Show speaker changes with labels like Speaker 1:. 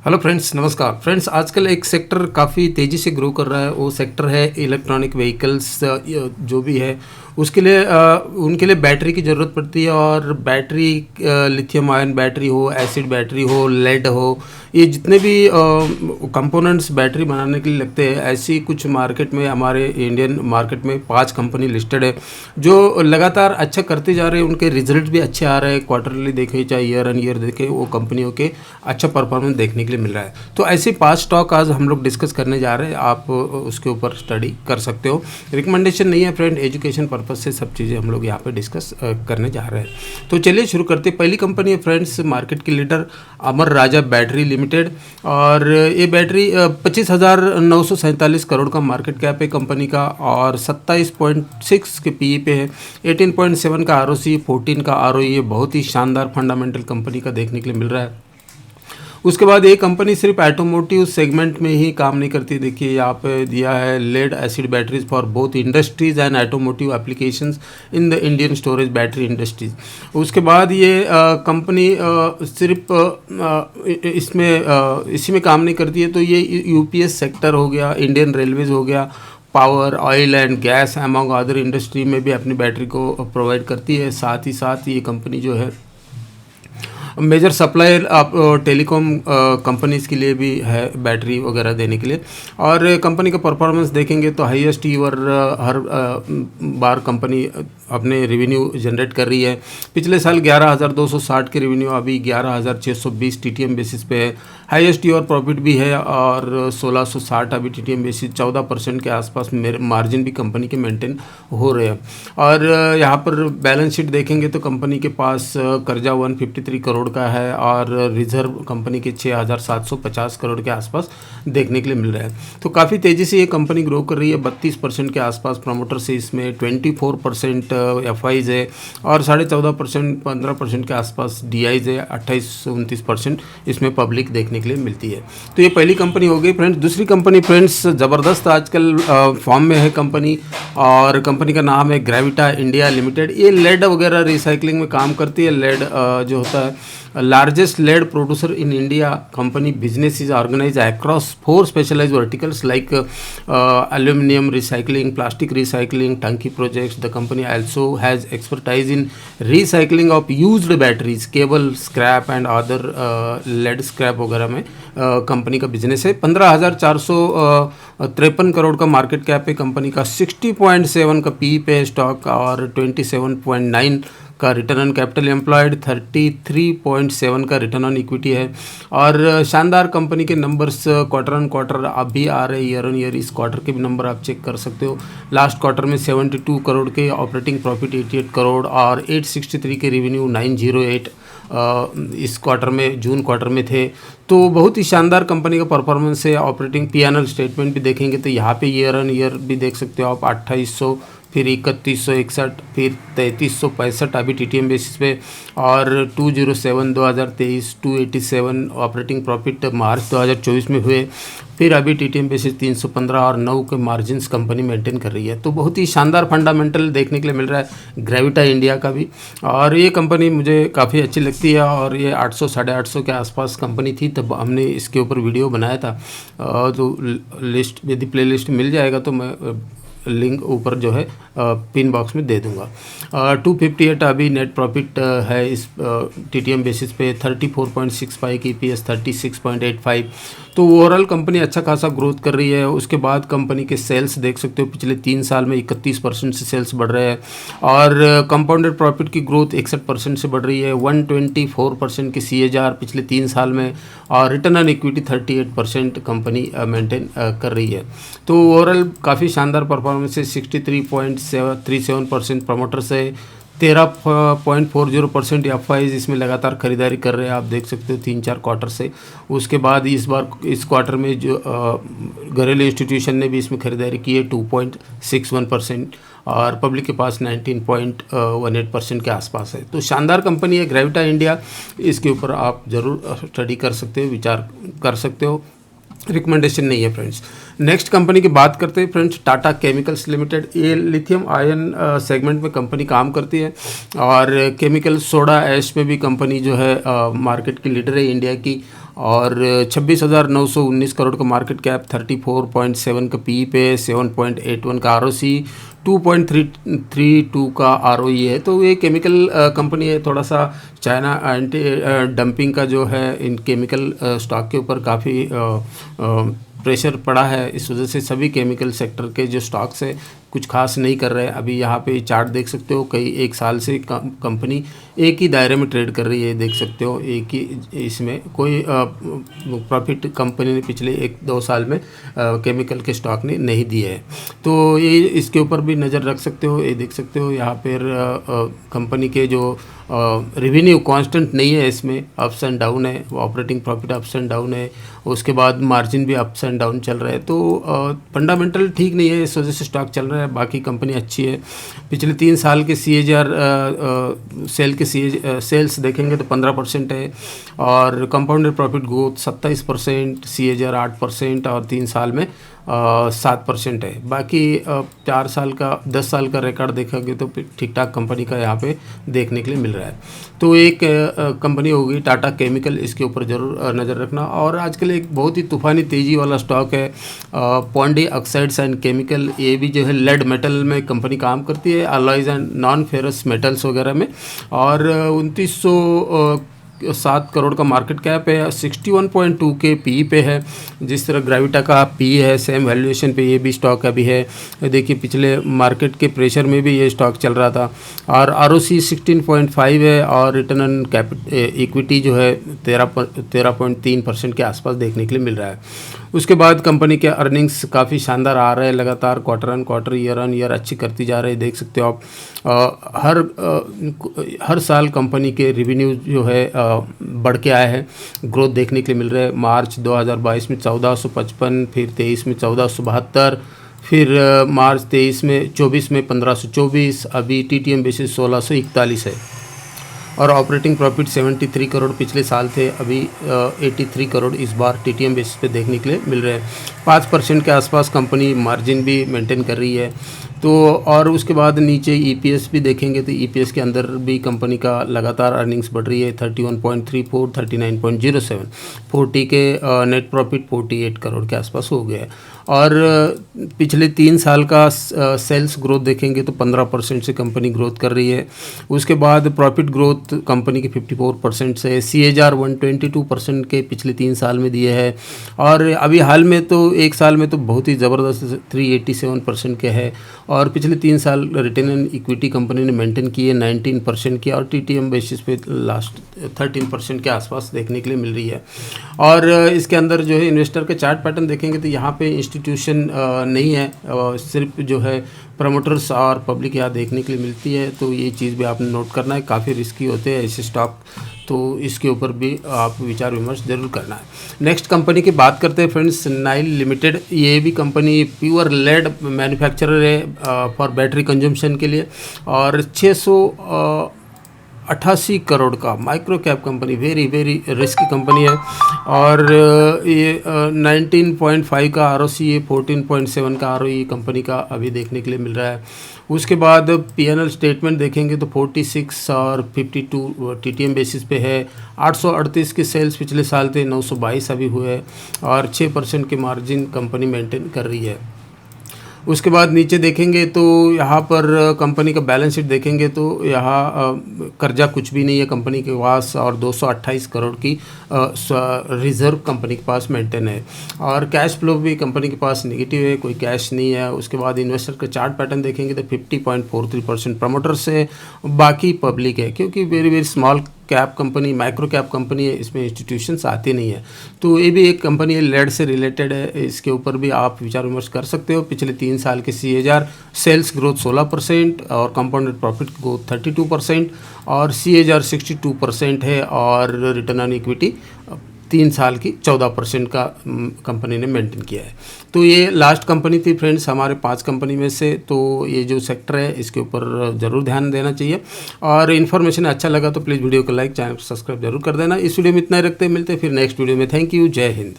Speaker 1: Hello friends, नमस्कार friends. आजकल एक सेक्टर काफ़ी तेज़ी से ग्रो कर रहा है, वो सेक्टर है इलेक्ट्रॉनिक व्हीकल्स। जो भी है उसके लिए उनके लिए बैटरी की ज़रूरत पड़ती है। और बैटरी लिथियम आयन बैटरी हो, एसिड बैटरी हो, लेड हो, ये जितने भी कंपोनेंट्स बैटरी बनाने के लिए लगते हैं, ऐसी कुछ मार्केट में, हमारे इंडियन मार्केट में 5 कंपनी लिस्टेड है जो लगातार अच्छा करते जा रहे हैं। उनके रिजल्ट भी अच्छे आ रहे हैं, क्वार्टरली देखे चाहे ईयर एंड ईयर देखे, वो कंपनियों के अच्छा परफॉर्मेंस देखने के लिए मिल रहा है। तो ऐसे 5 स्टॉक आज हम लोग डिस्कस करने जा रहे हैं, आप उसके ऊपर स्टडी कर सकते हो। रिकमेंडेशन नहीं है फ्रेंड, एजुकेशन पर्पस से सब चीज़ें हम लोग यहाँ पे डिस्कस करने जा रहे हैं। तो चलिए शुरू करते हैं। पहली कंपनी है फ्रेंड्स, मार्केट की लीडर अमर राजा बैटरी लिमिटेड। और ये बैटरी 25,947 करोड़ का मार्केट कैप है कंपनी का, और 27.6 के पीई पे है, 18.7 का आरओसी, 14 का आरओई। बहुत ही शानदार फंडामेंटल कंपनी का देखने के लिए मिल रहा है। उसके बाद ये कंपनी सिर्फ ऑटोमोटिव सेगमेंट में ही काम नहीं करती। देखिए यहाँ पे दिया है lead acid batteries for both industries and automotive applications in the Indian storage battery industries. उसके बाद ये कंपनी सिर्फ इसी में काम नहीं करती है। तो ये यूपीएस सेक्टर हो गया, इंडियन रेलवेज हो गया, power, oil and gas among other industry में भी अपनी बैटरी को प्रोवाइड करती है। साथ ही साथ ये कंपनी जो है मेजर सप्लायर आप टेलीकॉम कंपनीज़ के लिए भी है बैटरी वगैरह देने के लिए। और कंपनी का परफॉर्मेंस देखेंगे तो हाईएस्ट ईवर हर बार कंपनी अपने रेवेन्यू जनरेट कर रही है। पिछले साल 11,260 के रेवेन्यू, अभी 11,620 टीटीएम बेसिस पे है। हाईएस्ट ईवर प्रॉफिट भी है, और 1,660 अभी टीटीएम बेसिस, 14% के आसपास मार्जिन भी कंपनी के मेंटेन हो रहे हैं। और यहाँ पर बैलेंस शीट देखेंगे तो कंपनी के पास कर्जा 153 करोड़ का है, और रिजर्व कंपनी के 6,750 करोड़ के आसपास देखने के लिए मिल रहा है। तो काफ़ी तेज़ी से ये कंपनी ग्रो कर रही है। 32% के आसपास प्रमोटर से, इसमें 24% एफआईज है, और 14.5% 15% के आसपास डीआईज है, 28-29% इसमें पब्लिक देखने के लिए मिलती है। तो ये पहली कंपनी हो गई फ्रेंड्स। दूसरी कंपनी फ्रेंड्स ज़बरदस्त आजकल फॉर्म में है कंपनी, और कंपनी का नाम है ग्रेविटा इंडिया लिमिटेड। ये लेड वगैरह रिसाइकलिंग में काम करती है। लेड जो होता है largest lead producer in India. Company business is organized across 4 specialized verticals like aluminum recycling, plastic recycling, turnkey projects. The company also has expertise in recycling of used batteries, cable scrap and other lead scrap वगैरह में company का business है। 15,453 करोड़ का market cap है company का, 60.7 का P पे stock, और 27.9 का रिटर्न ऑन कैपिटल एम्प्लॉयड, 33.7 का रिटर्न ऑन इक्विटी है। और शानदार कंपनी के नंबर्स क्वार्टर ऑन क्वार्टर अभी आ रहे, ईयर ऑन ईयर इस क्वार्टर के भी नंबर आप चेक कर सकते हो। लास्ट क्वार्टर में 72 करोड़ के ऑपरेटिंग प्रॉफिट, 88 करोड़, और 863 के रेवेन्यू, 908 इस क्वार्टर में, जून क्वार्टर में थे। तो बहुत ही शानदार कंपनी का परफॉर्मेंस है। ऑपरेटिंग पीएनएल स्टेटमेंट भी देखेंगे तो यहाँ पे ईयर ऑन ईयर भी देख सकते हो आप, 2800, फिर 3161, फिर 3365 अभी टीटीएम बेसिस पे, और 207 2023, 287 ऑपरेटिंग प्रॉफिट मार्च 2024 में हुए। फिर अभी टीटीएम बेसिस 315 और 9 के मार्जिन्स कंपनी मेंटेन कर रही है। तो बहुत ही शानदार फंडामेंटल देखने के लिए मिल रहा है ग्रेविटा इंडिया का भी। और ये कंपनी मुझे काफ़ी अच्छी लगती है, और ये 800 850 के आसपास कंपनी थी तब हमने इसके ऊपर वीडियो बनाया था। तो लिस्ट, यदि प्ले लिस्ट मिल जाएगा तो मैं लिंक ऊपर जो है पिन बॉक्स में दे दूंगा। 258 अभी नेट प्रॉफिट है इस टीटीएम बेसिस पे, 34.65 की ईपीएस, 36.85। तो ओवरऑल कंपनी अच्छा खासा ग्रोथ कर रही है। उसके बाद कंपनी के सेल्स देख सकते हो, पिछले 3 साल में 31% से सेल्स बढ़ रहे हैं, और कंपाउंडेड प्रॉफिट की ग्रोथ 61% से बढ़ रही है, 124% की CAGR पिछले 3 साल में, और return on equity 38% company maintain कर रही है। तो ओवरऑल काफ़ी शानदार परफॉर्मेंस है। 63.37% प्रमोटर से, 13.40% एफआईज इसमें लगातार खरीदारी कर रहे हैं, आप देख सकते हो 3-4 क्वार्टर से। उसके बाद इस बार इस क्वार्टर में जो घरेलू इंस्टीट्यूशन ने भी इसमें खरीदारी की है 2.61%, और पब्लिक के पास 19.18% के आसपास है। तो शानदार कंपनी है ग्रेविटा इंडिया, इसके ऊपर आप ज़रूर स्टडी कर सकते हो, विचार कर सकते हो। रिकमेंडेशन नहीं है फ्रेंड्स। नेक्स्ट कंपनी की बात करते हैं फ्रेंड्स, टाटा केमिकल्स लिमिटेड। ये लिथियम आयन सेगमेंट में कंपनी काम करती है, और केमिकल सोडा ऐश में भी कंपनी जो है मार्केट की लीडर है इंडिया की। और 26,919 करोड़ का मार्केट कैप, 34.7 का पी पे, 7.81 का ROC, 2.32 का ROE है। तो ये केमिकल कंपनी है, थोड़ा सा चाइना एंटी डंपिंग का जो है इन केमिकल स्टॉक के ऊपर काफ़ी प्रेशर पड़ा है, इस वजह से सभी केमिकल सेक्टर के जो स्टॉक्स है कुछ खास नहीं कर रहे हैं। अभी यहाँ पे चार्ट देख सकते हो, कई एक साल से कंपनी एक ही दायरे में ट्रेड कर रही है, देख सकते हो एक ही इसमें कोई प्रॉफिट कंपनी ने पिछले 1-2 साल में केमिकल के स्टॉक ने नहीं दिए है। तो ये इसके ऊपर भी नज़र रख सकते हो। ये देख सकते हो यहाँ पर कंपनी के जो रेवेन्यू कांस्टेंट नहीं है, इसमें अप्स एंड डाउन है, operating profit ups and down है, उसके बाद मार्जिन भी अप्स एंड डाउन चल रहा है। तो फंडामेंटल ठीक नहीं है, इस वजह से स्टॉक चल रहा है। बाकी कंपनी अच्छी है। पिछले 3 साल के CAGR सेल्स देखेंगे तो 15% है, और कंपाउंडेड प्रॉफिट ग्रोथ 27%, CAGR 8%, और 3 साल में 7% है। बाकी 4 साल का 10 साल का रिकॉर्ड देखोगे तो ठीक ठाक कंपनी का यहाँ पे देखने के लिए मिल रहा है। तो एक कंपनी होगी टाटा केमिकल, इसके ऊपर ज़रूर नज़र रखना। और आजकल एक बहुत ही तूफ़ानी तेज़ी वाला स्टॉक है पॉन्डी ऑक्साइड्स एंड केमिकल। ये भी जो है लेड मेटल में कंपनी काम करती है, alloys and non ferrous metals वगैरह में, और 2907 करोड़ का मार्केट कैप है, 61.2 के पी पे है। जिस तरह ग्रेविटा का पी है, सेम वैल्यूएशन पे ये भी स्टॉक अभी है। देखिए पिछले मार्केट के प्रेशर में भी ये स्टॉक चल रहा था, और ROC 16.5 है, और रिटर्न ऑन इक्विटी जो है 13.3% के आसपास देखने के लिए मिल रहा है। उसके बाद कंपनी के अर्निंग्स काफ़ी शानदार आ रहे हैं, लगातार quarter on quarter, year on year अच्छी करती जा रही है। देख सकते हो आप हर साल कंपनी के रेवेन्यू जो है बढ़ के आए हैं, ग्रोथ देखने के लिए मिल रहा है। मार्च 2022 में 1455, फिर 23 में 1472, फिर मार्च 24 में 1524, अभी TTM बेसिस 1641 है। और ऑपरेटिंग प्रॉफिट 73 करोड़ पिछले साल थे, अभी 83 करोड़ इस बार TTM बेसिस पे देखने के लिए मिल रहे हैं। 5% के आसपास कंपनी मार्जिन भी मेंटेन कर रही है। तो और उसके बाद नीचे EPS भी देखेंगे तो EPS के अंदर भी कंपनी का लगातार अर्निंग्स बढ़ रही है, 31.34, 39.07, 40 के नेट प्रॉफिट 48 करोड़ के आसपास हो गया है। और पिछले 3 साल का सेल्स ग्रोथ देखेंगे तो 15% से कंपनी ग्रोथ कर रही है। उसके बाद प्रॉफिट ग्रोथ कंपनी के 54% से, CAGR 122% के पिछले 3 साल में दिए हैं, और अभी हाल में तो 1 साल में तो बहुत ही ज़बरदस्त 387% के है। और पिछले 3 साल रिटर्न ऑन इक्विटी कंपनी ने मेंटेन की है 19% की, और TTM बेसिस पे लास्ट 13% के आसपास देखने के लिए मिल रही है। और इसके अंदर जो है इन्वेस्टर के चार्ट पैटर्न देखेंगे तो यहाँ पे इंस्टीट्यूशन नहीं है, सिर्फ जो है प्रमोटर्स और पब्लिक यहाँ देखने के लिए मिलती है। तो ये चीज़ भी आपने नोट करना है, काफ़ी रिस्की होते हैं ऐसे स्टॉक, तो इसके ऊपर भी आप विचार विमर्श जरूर करना है। नेक्स्ट कंपनी की बात करते हैं फ्रेंड्स, नाइल लिमिटेड। ये भी कंपनी प्योर लेड मैन्युफैक्चरर है फॉर बैटरी कंजम्पशन के लिए, और 688 करोड़ का micro cap company, very very risky company है। और ये 19.5 का ROC, 14.7 का ROE कंपनी का अभी देखने के लिए मिल रहा है। उसके बाद P&L स्टेटमेंट देखेंगे तो 46 और 52 TTM बेसिस पे है। 838 के सेल्स पिछले साल थे, 922 अभी हुए, और 6% के मार्जिन कंपनी मेंटेन कर रही है। उसके बाद नीचे देखेंगे तो यहाँ पर कंपनी का बैलेंस शीट देखेंगे तो यहाँ कर्जा कुछ भी नहीं है कंपनी के पास, और 228 करोड़ की रिजर्व कंपनी के पास मेंटेन है। और कैश फ्लो भी कंपनी के पास नेगेटिव है, कोई कैश नहीं है। उसके बाद इन्वेस्टर का चार्ट पैटर्न देखेंगे तो 50.43% प्रमोटर्स है, बाकी पब्लिक है, क्योंकि very very small cap company, micro cap company है, इसमें इंस्टीट्यूशंस आते नहीं है। तो ये भी एक कंपनी है, लेड से रिलेटेड है, इसके ऊपर भी आप विचार विमर्श कर सकते हो। पिछले 3 साल के CAGR सेल्स ग्रोथ 16%, और कंपाउंडेड प्रॉफिट ग्रोथ 32%, और CAGR 62% है, और रिटर्न ऑन इक्विटी 3 साल की 14% का कंपनी ने मेंटेन किया है। तो ये लास्ट कंपनी थी फ्रेंड्स हमारे 5 कंपनी में से। तो ये जो सेक्टर है इसके ऊपर ज़रूर ध्यान देना चाहिए, और इन्फॉर्मेशन अच्छा लगा तो प्लीज़ वीडियो को लाइक, चैनल को सब्सक्राइब जरूर कर देना। इस वीडियो में इतना ही रखते हैं, मिलते हैं फिर नेक्स्ट वीडियो में। थैंक यू, जय हिंद।